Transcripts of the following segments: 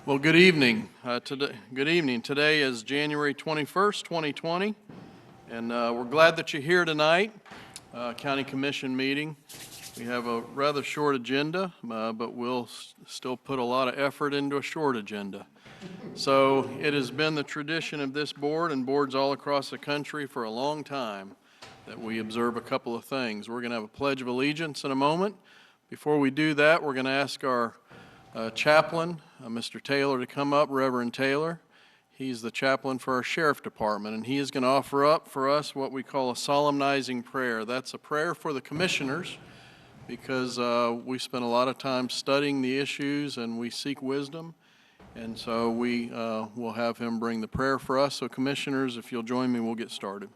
Well, good evening. Today is January 21st, 2020, and we're glad that you're here tonight. County Commission meeting. We have a rather short agenda, but we'll still put a lot of effort into a short agenda. So it has been the tradition of this board and boards all across the country for a long time that we observe a couple of things. We're going to have a Pledge of Allegiance in a moment. Before we do that, we're going to ask our chaplain, Mr. Taylor, to come up, Reverend Taylor. He's the chaplain for our sheriff department, and he is going to offer up for us what we call a solemnizing prayer. That's a prayer for the commissioners because we spend a lot of time studying the issues and we seek wisdom, and so we will have him bring the prayer for us. So commissioners, if you'll join me, we'll get started.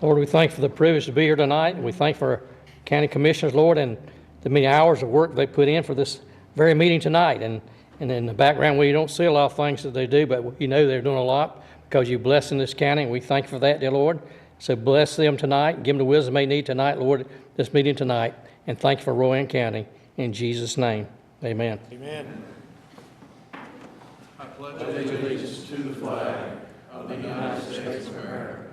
Lord, we thank you for the privilege to be here tonight, and we thank for our county commissioners, Lord, and the many hours of work they put in for this very meeting tonight. And in the background, we don't see a lot of things that they do, but you know they're doing a lot because you bless in this county, and we thank you for that, dear Lord. So bless them tonight, give them the wisdom they need tonight, Lord, this meeting tonight, and thank you for Rowan County. In Jesus' name, amen. Amen. I pledge allegiance to the flag of the United States of America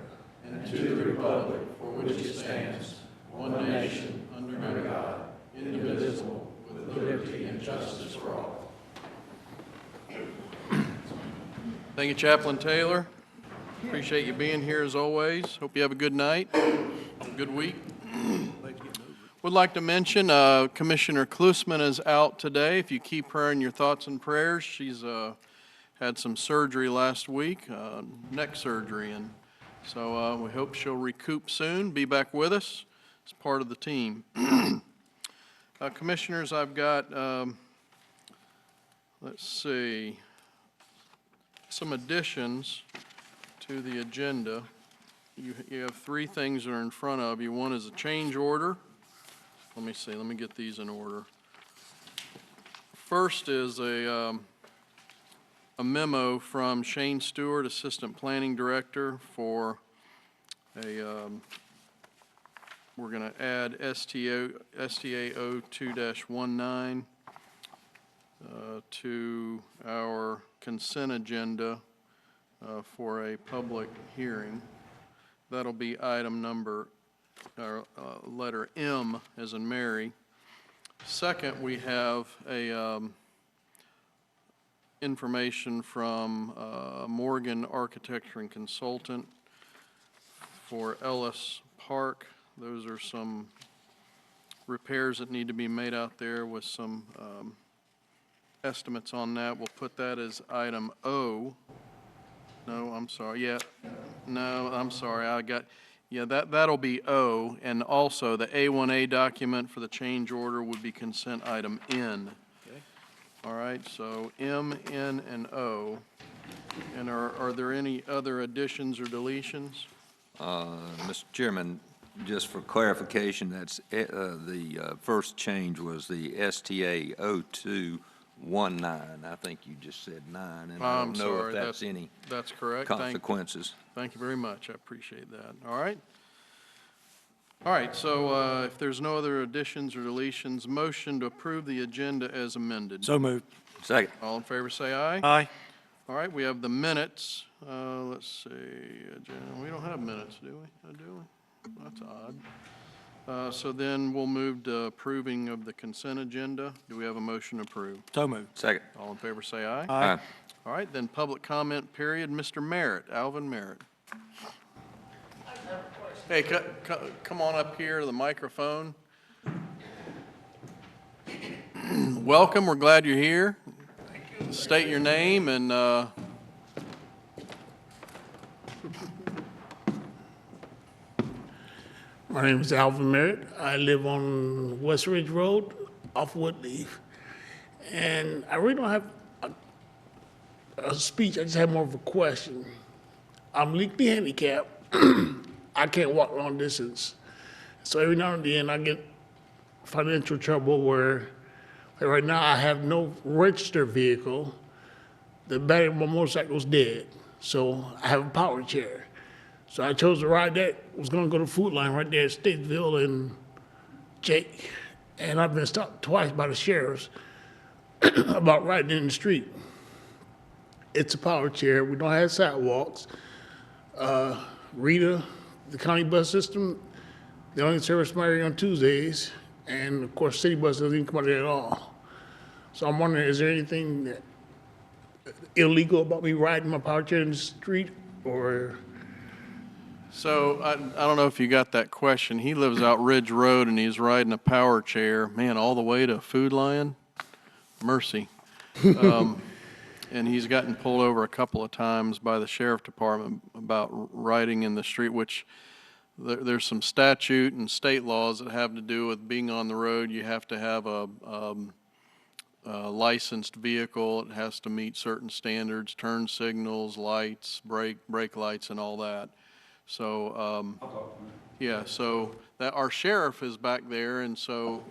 and to the republic for which it stands, one nation, under God, indivisible, with liberty and justice for all. Thank you, Chaplain Taylor. Appreciate you being here as always. Hope you have a good night, good week. Would like to mention Commissioner Klusman is out today. If you keep her in your thoughts and prayers, she's had some surgery last week, neck surgery, and so we hope she'll recoup soon, be back with us as part of the team. Commissioners, I've got, let's see, some additions to the agenda. You have three things that are in front of you. One is a change order. Let me see, let me get these in order. First is a memo from Shane Stewart, Assistant Planning Director, for we're going to add STA 02-19 to our consent agenda for a public hearing. That'll be item number, letter M as in Mary. Second, we have a information from Morgan Architecture and Consultant for Ellis Park. Those are some repairs that need to be made out there with some estimates on that. We'll put that as item O. No, I'm sorry. Yeah. No, I'm sorry. That'll be O. And also the A1A document for the change order would be consent item N. Okay. All right. So M, N, and O. And are there any other additions or deletions? Mr. Chairman, just for clarification, that's the first change was the STA 0219. I think you just said 9, and I don't know if that's any correct. Consequences. Thank you very much. I appreciate that. All right. All right. So if there's no other additions or deletions, motion to approve the agenda as amended. So moved. Second. All in favor, say aye. Aye. All right. We have the minutes. Let's see. We don't have minutes, do we? Do we? That's odd. So then we'll move to approving of the consent agenda. Do we have a motion to approve? So moved. Second. All in favor say aye. Aye. All right, then public comment period. Mr. Merritt, Alvin Merritt. Hey, come on up here to the microphone. Welcome, we're glad you're here. State your name and My name is Alvin Merritt. I live on West Ridge Road off Woodleaf. And I really don't have a speech, I just have more of a question. I'm legally handicapped. I can't walk long distance. So every now and then I get financial trouble where right now I have no registered vehicle. The battery of my motorcycle is dead. So I have a power chair. So I chose to ride that, was gonna go to Food Line right there at Statesville and Jake. And I've been stopped twice by the sheriffs. about riding in the street. It's a power chair. We don't have sidewalks. Rita, the county bus system, they only service my area on Tuesdays, and of course, city bus doesn't even come out there at all. So I'm wondering, is there anything that illegal about me riding my power chair in the street, or? So I don't know if you got that question. He lives out Ridge Road and he's riding a power chair, man, all the way to Food Lion? Mercy. And he's gotten pulled over a couple of times by the sheriff department about riding in the street, which there's some statute and state laws that have to do with being on the road. You have to have a licensed vehicle. It has to meet certain standards, turn signals, lights, brake lights, and all that. So, yeah, so that, our sheriff is back there, and so,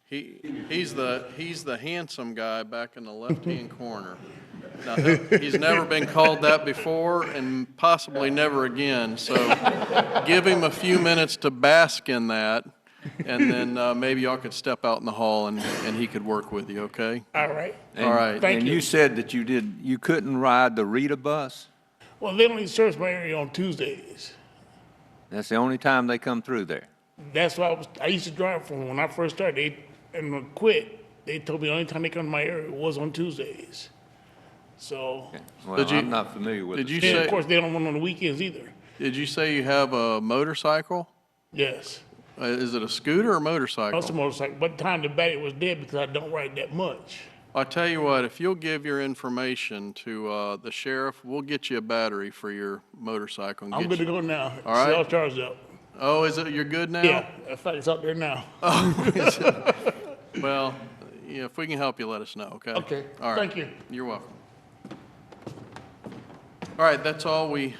he's the handsome guy back in the left-hand corner. Now, he's never been called that before and possibly never again, so give him a few minutes to bask in that, and then, maybe y'all could step out in the hall and he could work with you, okay? All right. All right. Thank And you. you said that you couldn't ride the Rita bus? Well, they only service my area on Tuesdays. That's the only time they come through there? That's why I used to drive from when I first started, and quit. They told me the only time they come to my area was on Tuesdays. So, Well, Did you- I'm not familiar with did the you and say- of course, they don't run on the weekends either. Did you say you have a motorcycle? Yes. Is it a scooter or motorcycle? That's a motorcycle. But the time the battery was dead because I don't ride that much. I'll tell you what, if you'll give your information to the sheriff, we'll get you a battery for your motorcycle. And I'm get good to you- go now. All right. It's all charged up. Oh, is it, you're good now? Yeah, in fact, it's out there now. Well, yeah, if we can help you, let us know, okay? Okay, All right. thank you. You're welcome. All right, that's all we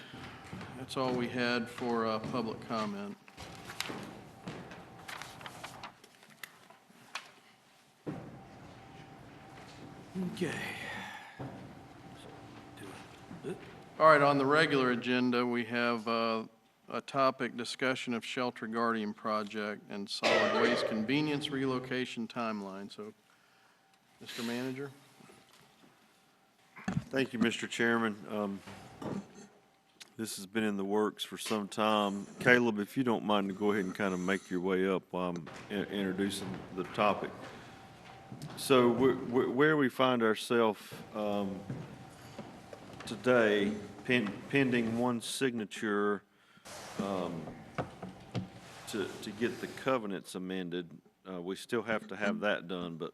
had for public comment. Okay. All right, on the regular agenda, we have a topic, discussion of shelter guardian project and solid waste convenience relocation timeline. So, Mr. Manager? Thank you, Mr. Chairman. This has been in the works for some time. Caleb, if you don't mind to go ahead and kind of make your way up while I'm introducing the topic. So where we find ourselves today, pending one signature to get the covenants amended. We still have to have that done, but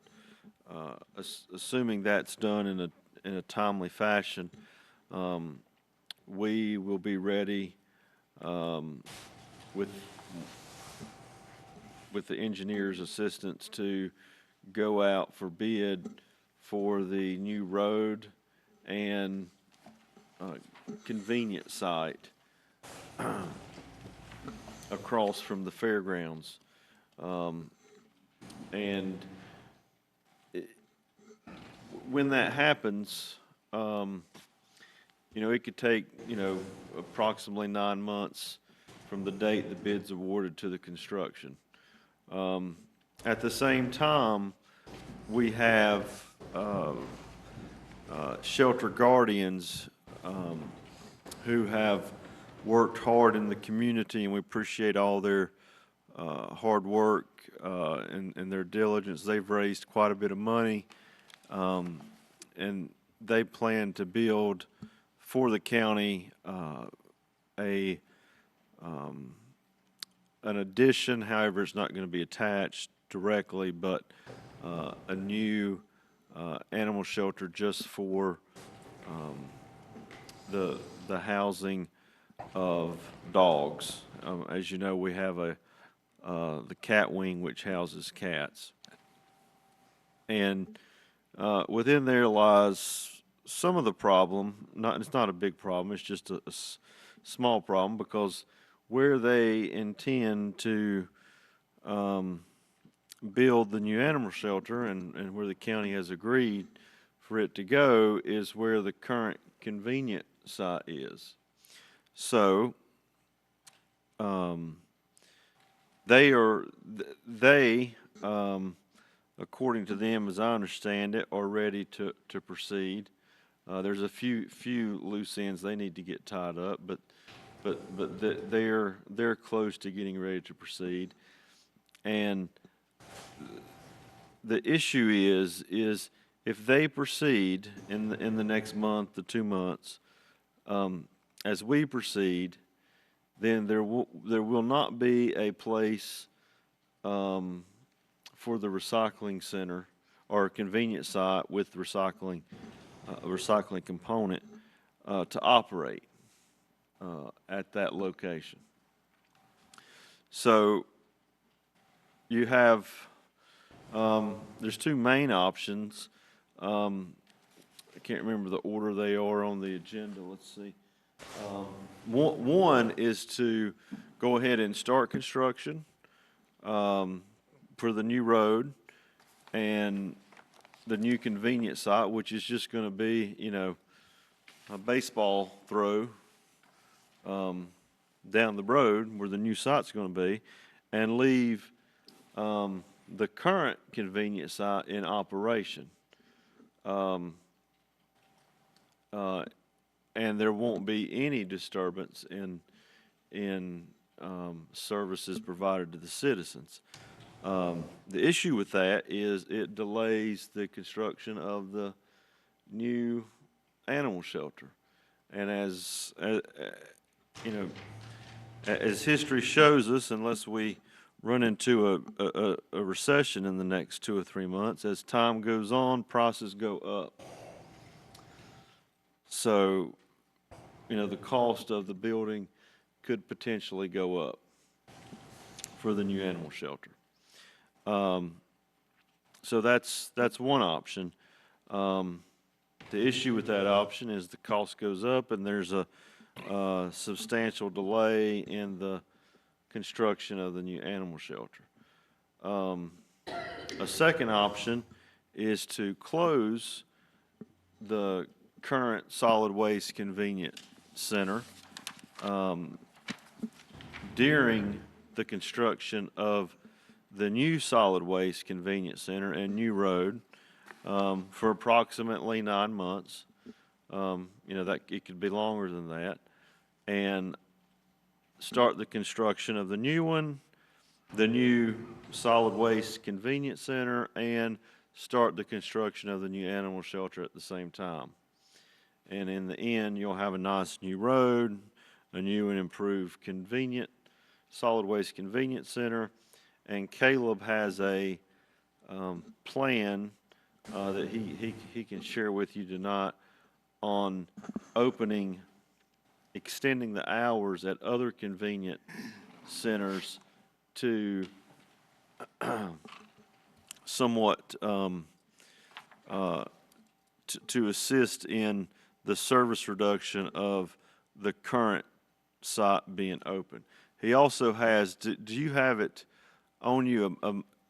assuming that's done in a timely fashion, we will be ready with the engineer's assistance to go out for bid for the new road and convenience site across from the fairgrounds. And when that happens, it could take, approximately 9 months from the date the bid's awarded to the construction. At the same time, we have shelter guardians who have worked hard in the community, and we appreciate all their hard work and their diligence. They've raised quite a bit of money, and they plan to build for the county an addition. However, it's not going to be attached directly, but a new animal shelter just for the housing of dogs. As you know, we have the cat wing, which houses cats. And within there lies some of the problem. It's not a big problem, it's just a small problem, because where they intend to build the new animal shelter and where the county has agreed for it to go is where the current convenient site is. So they according to them, as I understand it, are ready to proceed. There's a few loose ends they need to get tied up, but they're close to getting ready to proceed. And the issue is if they proceed in the next month to 2 months, as we proceed, then there will not be a place for the recycling center or convenience site with recycling a recycling component to operate at that location. So you have there's two main options. I can't remember the order they are on the agenda. Let's see. One is to go ahead and start construction for the new road and the new convenience site, which is just going to be, a baseball throw down the road where the new site's going to be, and leave the current convenience site in operation. And there won't be any disturbance in services provided to the citizens. The issue with that is it delays the construction of the new animal shelter. And as history shows us, unless we run into a recession in the next 2 or 3 months, as time goes on, prices go up. So, the cost of the building could potentially go up for the new animal shelter. So that's one option. The issue with that option is the cost goes up and there's a substantial delay in the construction of the new animal shelter. A second option is to close the current solid waste convenience center during the construction of the new solid waste convenience center and new road for approximately 9 months. That it could be longer than that, and start the construction of the new one, the new solid waste convenience center, and start the construction of the new animal shelter at the same time. And in the end, you'll have a nice new road, a new and improved convenient solid waste convenience center, and Caleb has a plan that he can share with you tonight on extending the hours at other convenient centers to somewhat to assist in the service reduction of the current site being open. He also has, do you have it on you,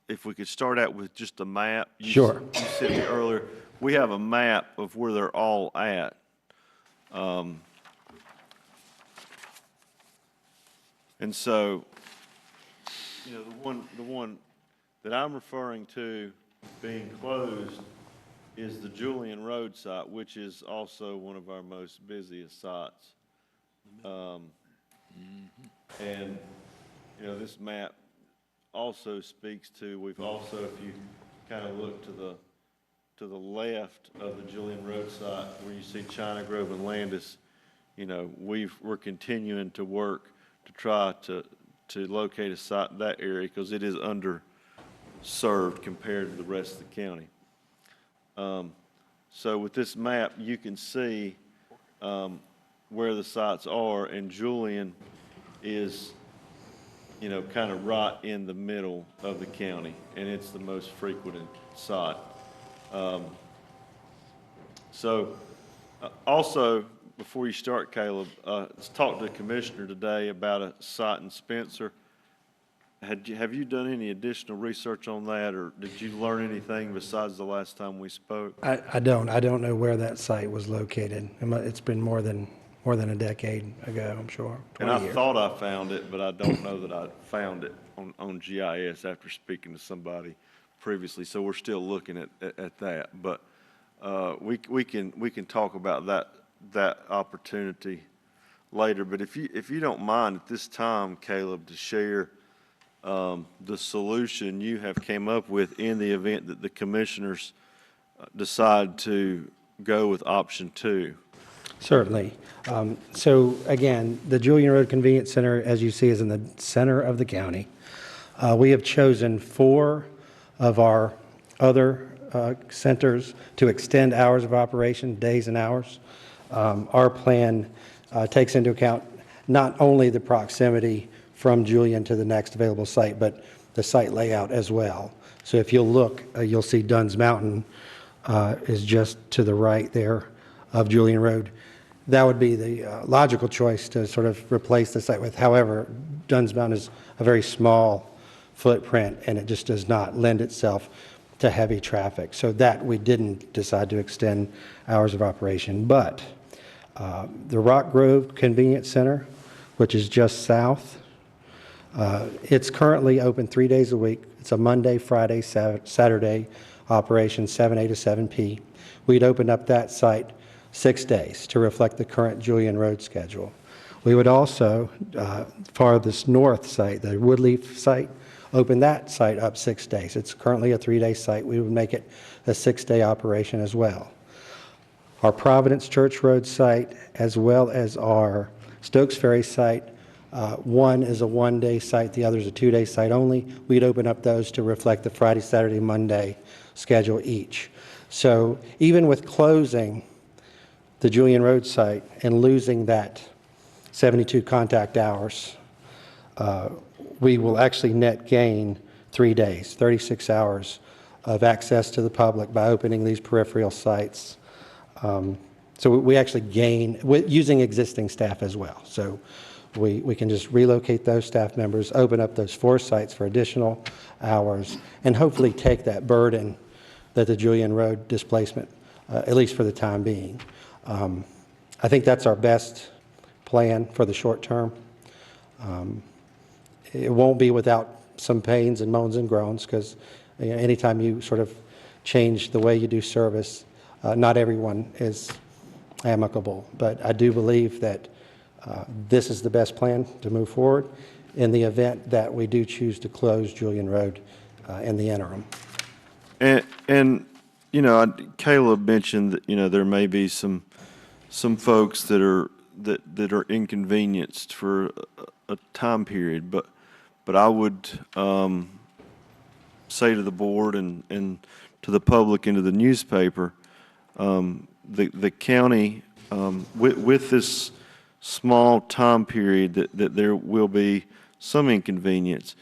if we could start out with just a map? Sure. You said it earlier, we have a map of where they're all at. And so, the one that I'm referring to being closed is the Julian Road site, which is also one of our most busiest sites. And, this map also speaks to, we've also, if you kind of look to the left of the Julian Road site where you see China Grove and Landis, we're continuing to work to try to locate a site in that area because it is underserved compared to the rest of the county. So with this map, you can see where the sites are, and Julian is, kind of right in the middle of the county, and it's the most frequented site. Also, before you start, Caleb, let's talk to the commissioner today about a site in Spencer. Have you done any additional research on that, or did you learn anything besides the last time we spoke? I don't know where that site was located. It's been more than a decade ago, I'm sure. And 20 I years. thought I found it, but I don't know that I found it on GIS after speaking to somebody previously, so we're still looking at that. But we can talk about that opportunity later. But if you don't mind at this time, Caleb, to share the solution you have came up with in the event that the commissioners decide to go with option 2. Certainly. So again, the Julian Road Convenience Center, as you see, is in the center of the county. We have chosen 4 of our other centers to extend hours of operation, days and hours. Our plan takes into account not only the proximity from Julian to the next available site, but the site layout as well. So if you'll look, you'll see Dunn's Mountain is just to the right there of Julian Road. That would be the logical choice to sort of replace the site with. However, Dunn's Mountain is a very small footprint, and it just does not lend itself to heavy traffic. So that we didn't decide to extend hours of operation. But the Rock Grove Convenience Center, which is just south, it's currently open 3 days a week. It's a Monday, Friday, Saturday operation, 7A to 7P. We'd open up that site 6 days to reflect the current Julian Road schedule. We would also, farthest north site, the Woodleaf site, open that site up 6 days. It's currently a 3-day site. We would make it a 6-day operation as well. Our Providence Church Road site, as well as our Stokes Ferry site, one is a 1-day site, the other is a 2-day site only. We'd open up those to reflect the Friday, Saturday, Monday schedule each. So even with closing the Julian Road site and losing that 72 contact hours, we will actually net gain 3 days, 36 hours of access to the public by opening these peripheral sites. So we actually gain using existing staff as well. So we can just relocate those staff members, open up those 4 sites for additional hours, and hopefully take that burden that the Julian Road displacement, at least for the time being. I think that's our best plan for the short term. It won't be without some pains and moans and groans, because anytime you sort of change the way you do service, not everyone is amicable. But I do believe that this is the best plan to move forward in the event that we do choose to close Julian Road in the interim. And Caleb mentioned that there may be some folks that are inconvenienced for a time period, but I would say to the board and to the public and to the newspaper, the county with this small time period that there will be some inconvenience.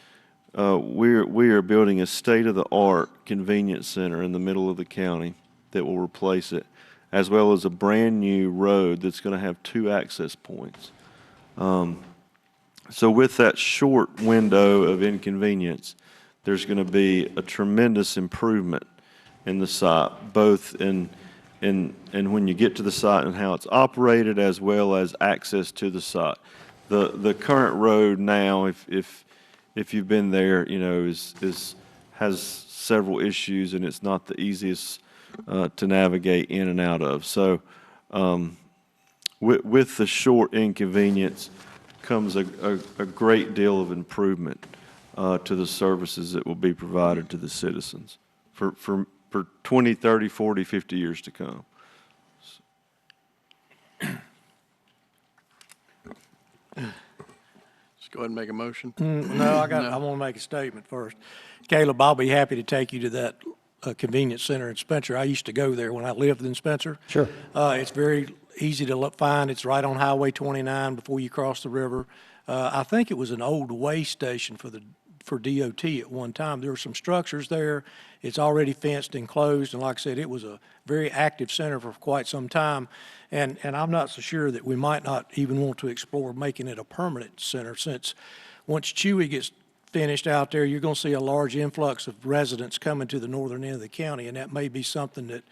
We are building a state-of-the-art convenience center in the middle of the county that will replace it, as well as a brand-new road that's going to have 2 access points. So with that short window of inconvenience, there's going to be a tremendous improvement in the site, both in when you get to the site and how it's operated, as well as access to the site. The current road now, if you've been there, has several issues, and it's not the easiest to navigate in and out of. So with the short inconvenience comes a great deal of improvement to the services that will be provided to the citizens for 20, 30, 40, 50 years to come. Just go ahead and make a motion. No, I want to make a statement first. Caleb, I'll be happy to take you to that convenience center in Spencer. I used to go there when I lived in Spencer. Sure. It's very easy to find. It's right on Highway 29 before you cross the river. I think it was an old way station for DOT at one time. There were some structures there. It's already fenced and closed, and like I said, it was a very active center for quite some time. And I'm not so sure that we might not even want to explore making it a permanent center, since once Chewy gets finished out there, you're going to see a large influx of residents coming to the northern end of the county, and that may be something that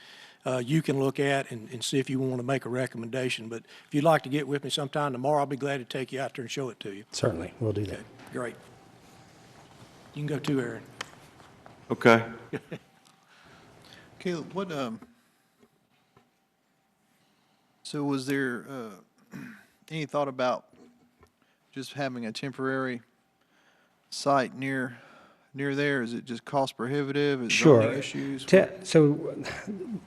you can look at and see if you want to make a recommendation. But if you'd like to get with me sometime tomorrow, I'll be glad to take you out there and show it to you. Certainly, we'll do that. Okay, great. You can go too, Aaron. Okay. Caleb, so was there, any thought about just having a temporary site near there? Is it just cost prohibitive? Is it Sure. zoning issues? So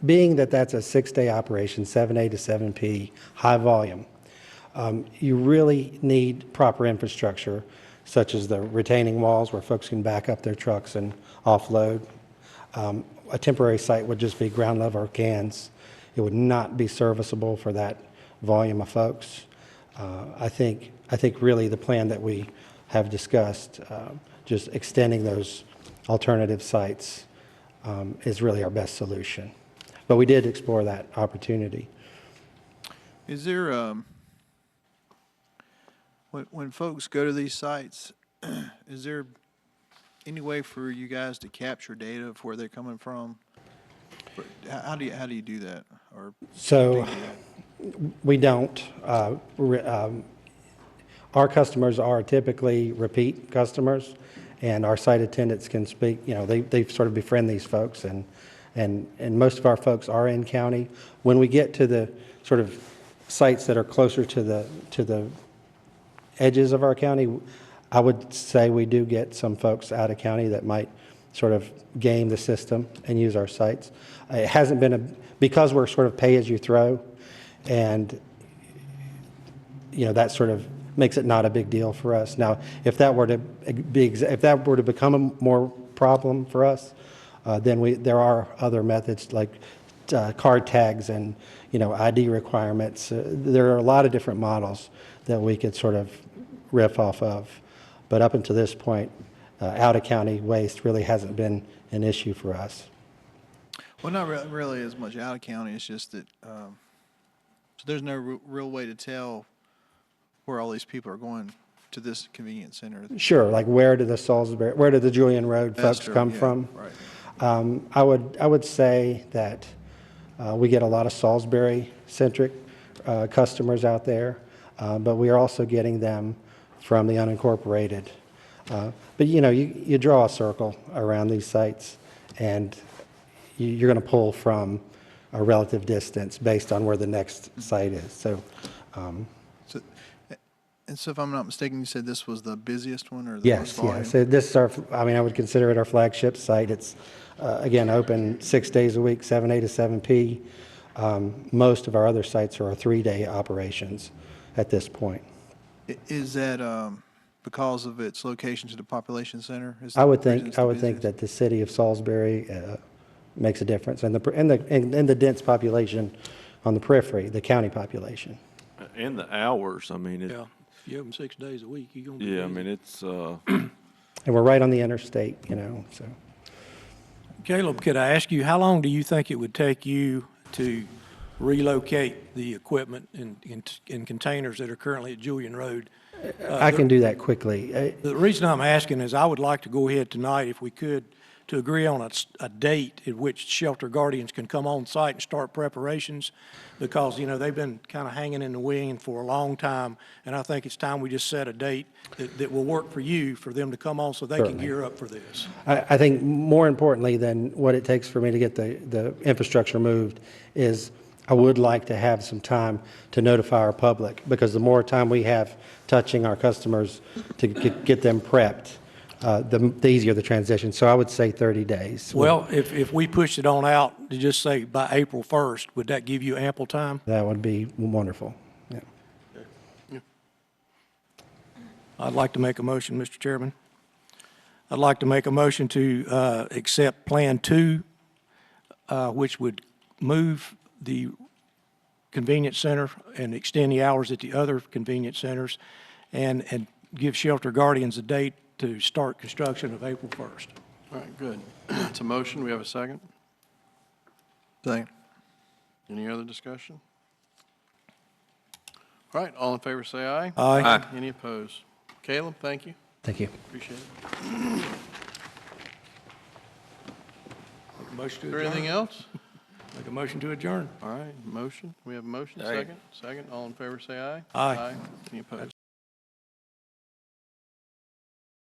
being that that's a 6-day operation, 7A to 7P, high volume, you really need proper infrastructure, such as the retaining walls where folks can back up their trucks and offload. A temporary site would just be ground level cans. It would not be serviceable for that volume of folks. I think really the plan that we have discussed, just extending those alternative sites, is really our best solution. But we did explore that opportunity. Is there, when folks go to these sites, is there any way for you guys to capture data of where they're coming from? How do you do that? Or So we don't. Our customers are typically repeat customers, and our site attendants can speak, they sort of befriend these folks, and most of our folks are in county. When we get to the sort of sites that are closer to the edges of our county, I would say we do get some folks out of county that might sort of game the system and use our sites. It hasn't been because we're sort of pay as you throw, and that sort of makes it not a big deal for us. Now, if that were to become a more problem for us, then there are other methods like card tags and ID requirements. There are a lot of different models that we could sort of riff off of, but up until this point, out of county waste really hasn't been an issue for us. Well, not really as much out of county. It's just that so there's no real way to tell where all these people are going to this convenience center. Sure, like where do the Julian Road folks Esther, come yeah, from? Right. I would say that we get a lot of Salisbury-centric customers out there, but we are also getting them from the unincorporated. But you draw a circle around these sites, and you're going to pull from a relative distance based on where the next site is. So, And so if I'm not mistaken, you said this was the busiest one or the most yes, volume? yes. So this is I would consider it our flagship site. It's, again, open 6 days a week, 7A to 7P. Most of our other sites are 3-day operations at this point. Is that because of its location to the population center? Is I would the reason think it's the busiest? that the city of Salisbury makes a difference, and the dense population on the periphery, the county population. And the hours, I mean, Yeah, if you open 6 days a week, you're going to be yeah, I busy. mean, it's, And we're right on the interstate, so. Caleb, could I ask you, how long do you think it would take you to relocate the equipment in containers that are currently at Julian Road? I can do that quickly. The reason I'm asking is I would like to go ahead tonight, if we could, to agree on a date at which Shelter Guardians can come on site and start preparations, because, they've been kind of hanging in the wing for a long time, and I think it's time we just set a date that will work for you, for them to come on so they can Certainly. gear up for this. I think more importantly than what it takes for me to get the infrastructure moved is I would like to have some time to notify our public, because the more time we have touching our customers to get them prepped, the easier the transition. So I would say 30 days. Well, if we pushed it on out to just say by April 1st, would that give you ample time? That would be wonderful. Yeah. I'd like to make a motion, Mr. Chairman. I'd like to make a motion to accept Plan 2, which would move the convenience center and extend the hours at the other convenience centers, and give Shelter Guardians a date to start construction of April 1st. All right, good. It's a motion. We have a second. Second. Any other discussion? All right, all in favor, say aye. Aye. Any opposed? Caleb, thank you. Thank you. Appreciate it. Motion to Is there adjourn. anything else? Make a motion to adjourn. All right, motion. We have a motion. Second. Second. All in favor, say aye. Aye. Any opposed?